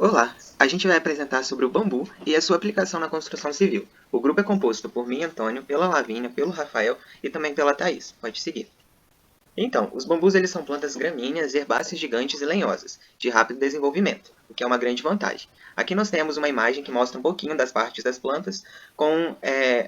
Olá, a gente vai apresentar sobre o bambu e a sua aplicação na construção civil. O grupo é composto por mim, Antônio, pela Lavínia, pelo Rafael e também pela Thaís. Pode seguir. Então, os bambus eles são plantas gramíneas, herbáceas gigantes e lenhosas, de rápido desenvolvimento, o que é uma grande vantagem. Aqui nós temos uma imagem que mostra um pouquinho das partes das plantas com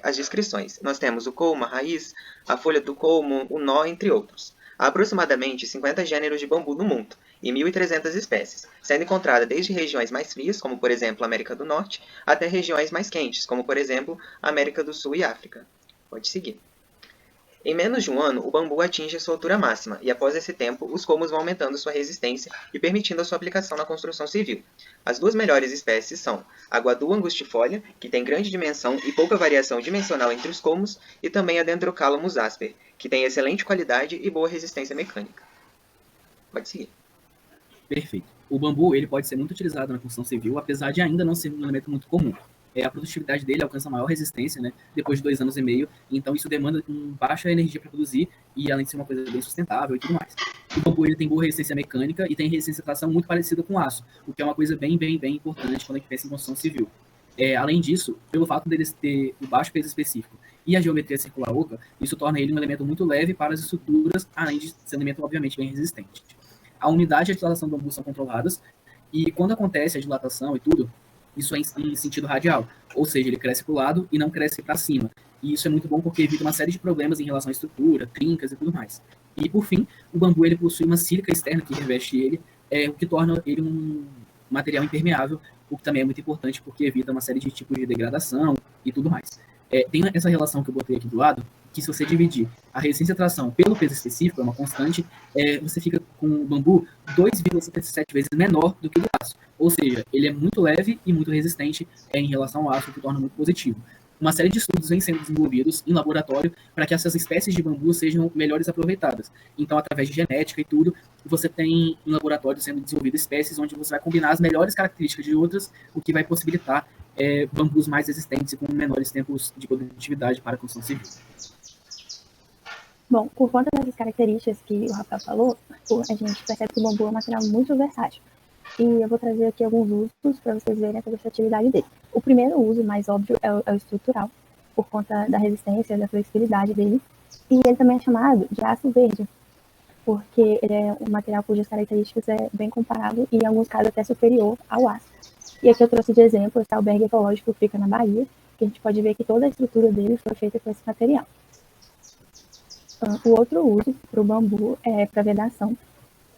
as descrições. Nós temos o colmo, a raiz, a folha do colmo, o nó, entre outros. Há aproximadamente 50 gêneros de bambu no mundo e 1.300 espécies, sendo encontrada desde regiões mais frias, como por exemplo a América do Norte, até regiões mais quentes, como por exemplo a América do Sul e África. Pode seguir. Em menos de um ano, o bambu atinge a sua altura máxima, e após esse tempo, os colmos vão aumentando sua resistência e permitindo a sua aplicação na construção civil. As duas melhores espécies são a Guadu angustifolia, que tem grande dimensão e pouca variação dimensional entre os colmos, e também a Dendrocalamus asper, que tem excelente qualidade e boa resistência mecânica. Pode seguir. Perfeito. O bambu ele pode ser muito utilizado na construção civil, apesar de ainda não ser um elemento muito comum. A produtividade dele alcança maior resistência, né, depois de 2 anos e meio, então isso demanda baixa energia para produzir e além de ser uma coisa bem sustentável e tudo mais. O bambu ele tem boa resistência mecânica e tem resistência à tração muito parecida com o aço, o que é uma coisa bem importante quando a gente pensa em construção civil. Além disso, pelo fato dele ter o baixo peso específico e a geometria circular oca, isso torna ele um elemento muito leve para as estruturas, além de ser um elemento obviamente bem resistente. A umidade e a dilatação do bambu são controladas, e quando acontece a dilatação e tudo, isso é em sentido radial, ou seja, ele cresce para o lado e não cresce para cima. E isso é muito bom porque evita uma série de problemas em relação à estrutura, trincas e tudo mais. E por fim, o bambu ele possui uma sílica externa que reveste ele, o que torna ele um material impermeável, o que também é muito importante porque evita uma série de tipos de degradação e tudo mais. Tem essa relação que eu botei aqui do lado, que se você dividir a resistência à tração pelo peso específico, é uma constante, você fica com o bambu 2,77 vezes menor do que o do aço. Ou seja, ele é muito leve e muito resistente em relação ao aço, o que torna muito positivo. Uma série de estudos vem sendo desenvolvidos em laboratório para que essas espécies de bambu sejam melhores aproveitadas. Então, através de genética e tudo, você tem em laboratório sendo desenvolvidas espécies onde você vai combinar as melhores características de outras, o que vai possibilitar bambus mais resistentes e com menores tempos de produtividade para a construção civil. Bom, por conta dessas características que o Rafael falou, a gente percebe que o bambu é um material muito versátil. E eu vou trazer aqui alguns usos para vocês verem essa versatilidade dele. O primeiro uso, mais óbvio, é o estrutural, por conta da resistência e da flexibilidade dele. E ele também é chamado de aço verde, porque ele é um material cujas características é bem comparável e, em alguns casos, até superior ao aço. E aqui eu trouxe de exemplo esse albergue ecológico que fica na Bahia, que a gente pode ver que toda a estrutura dele foi feita com esse material. O outro uso para o bambu é para vedação.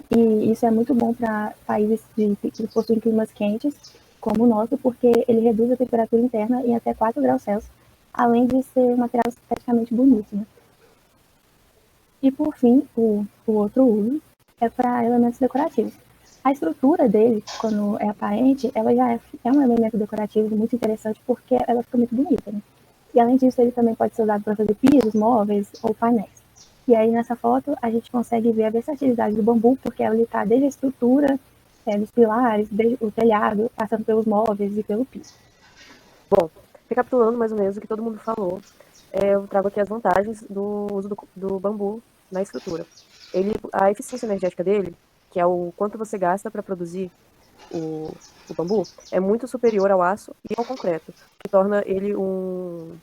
E isso é muito bom para países que possuem climas quentes, como o nosso, porque ele reduz a temperatura interna em até 4 graus Celsius, além de ser um material esteticamente bonito. Né? E, por fim, o outro uso é para elementos decorativos. A estrutura dele, quando é aparente, ela já é um elemento decorativo muito interessante porque ela fica muito bonita. Né? E, além disso, ele também pode ser usado para fazer pisos, móveis ou painéis. E aí, nessa foto, a gente consegue ver a versatilidade do bambu, porque ela está desde a estrutura, dos pilares, desde o telhado, passando pelos móveis e pelo piso. Bom, recapitulando mais ou menos o que todo mundo falou, eu trago aqui as vantagens do uso do bambu na estrutura. A eficiência energética dele, que é o quanto você gasta para produzir o bambu, é muito superior ao aço e ao concreto, que torna ele um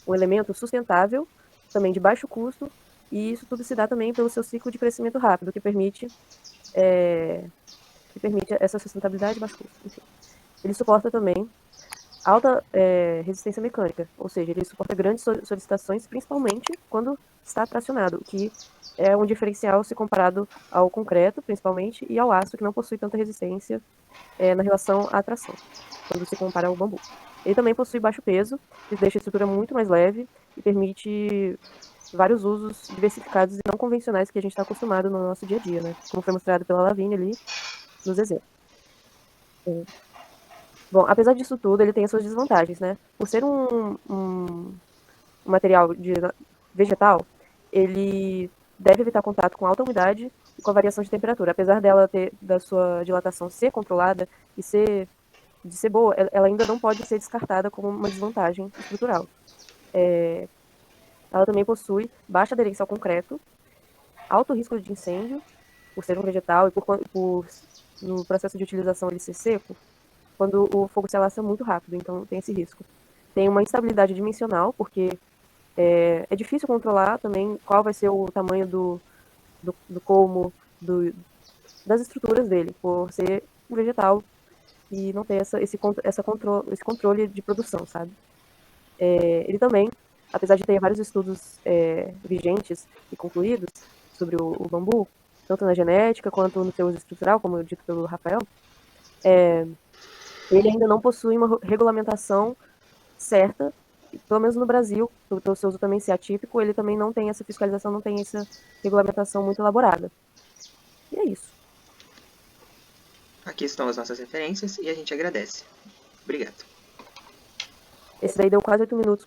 elemento sustentável, também de baixo custo, e isso tudo se dá também pelo seu ciclo de crescimento rápido, que permite essa sustentabilidade e baixo custo. Enfim. Ele suporta também alta resistência mecânica, ou seja, ele suporta grandes solicitações, principalmente quando está tracionado, que é um diferencial se comparado ao concreto, principalmente, e ao aço, que não possui tanta resistência na relação à tração, quando se compara ao bambu. Ele também possui baixo peso, que deixa a estrutura muito mais leve e permite vários usos diversificados e não convencionais que a gente está acostumado no nosso dia a dia, né? Como foi mostrado pela Lavínia ali nos exemplos. Bom, apesar disso tudo, ele tem as suas desvantagens, né? Por ser um material vegetal, ele deve evitar contato com alta umidade e com a variação de temperatura. Apesar da sua dilatação ser controlada e de ser boa, ela ainda não pode ser descartada como uma desvantagem estrutural. Ela também possui baixa aderência ao concreto, alto risco de incêndio, por ser um vegetal e no processo de utilização ele ser seco, quando o fogo se alastra muito rápido, então tem esse risco. Tem uma instabilidade dimensional, porque é difícil controlar também qual vai ser o tamanho do colmo, das estruturas dele, por ser um vegetal e não ter esse controle de produção, sabe? Ele também, apesar de ter vários estudos vigentes e concluídos sobre o bambu, tanto na genética quanto no seu uso estrutural, como dito pelo Rafael, ele ainda não possui uma regulamentação certa, pelo menos no Brasil, pelo seu uso também ser atípico, ele também não tem essa fiscalização, não tem essa regulamentação muito elaborada. E é isso. Aqui estão as nossas referências e a gente agradece. Obrigado. Esse daí deu quase 8 minutos.